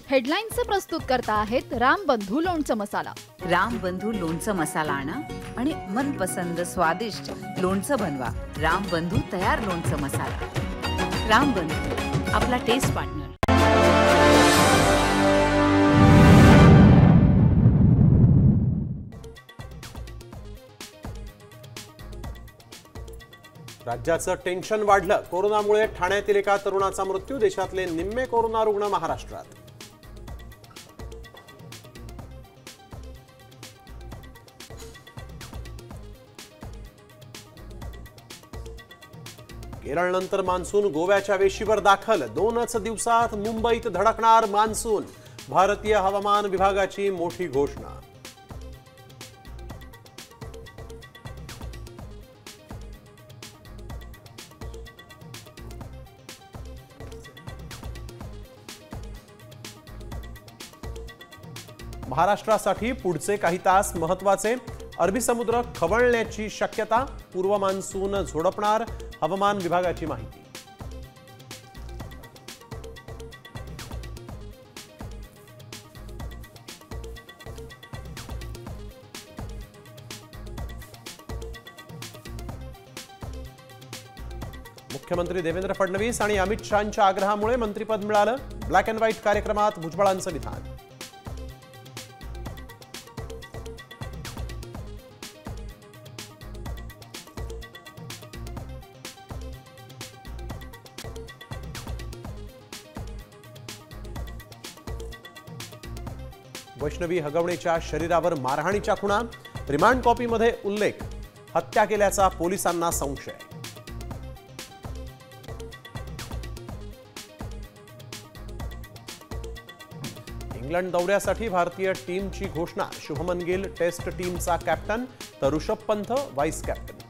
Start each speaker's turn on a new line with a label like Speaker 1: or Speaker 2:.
Speaker 1: हेडलाईन्सचं प्रस्तुत करता आहेत रामबंधू लोणचं मसाला.
Speaker 2: रामबंधू लोणचं मसाला आणा आणि मनपसंद स्वादिष्ट लोणचं बनवा. रामबंधू तयार लोणचं मसाला. रामबंधू, आपला टेस्ट पार्टनर.
Speaker 3: राज्याचं टेन्शन वाढलं. कोरोनामुळे ठाण्यातील एका तरुणाचा मृत्यू. देशातले निम्मे कोरोना रुग्ण महाराष्ट्रात. केरळनंतर मान्सून गोव्याच्या वेशीवर दाखल. 2च दिवसात मुंबईत धडकणार मान्सून. भारतीय हवामान विभागाची मोठी घोषणा. महाराष्ट्रासाठी पुढचे काही तास महत्त्वाचे. अरबी समुद्र खवळण्याची शक्यता. पूर्व मान्सून झोडपणार. हवामान विभागाची माहिती. मुख्यमंत्री देवेंद्र फडणवीस आणि अमित शहांच्या आग्रहामुळे मंत्रिपद मिळालं. ब्लॅक अँड व्हाईट कार्यक्रमात भुजबळांचं विधान. वैष्णवी हगवणेच्या शरीरावर मारहाणीच्या खुणा. रिमांड कॉपीमध्ये उल्लेख. हत्या केल्याचा पोलिसांना संशय. इंग्लंड दौऱ्यासाठी भारतीय टीमची घोषणा. शुभमन गिल टेस्ट टीमचा कॅप्टन तर ऋषभ पंत व्हाईस कॅप्टन.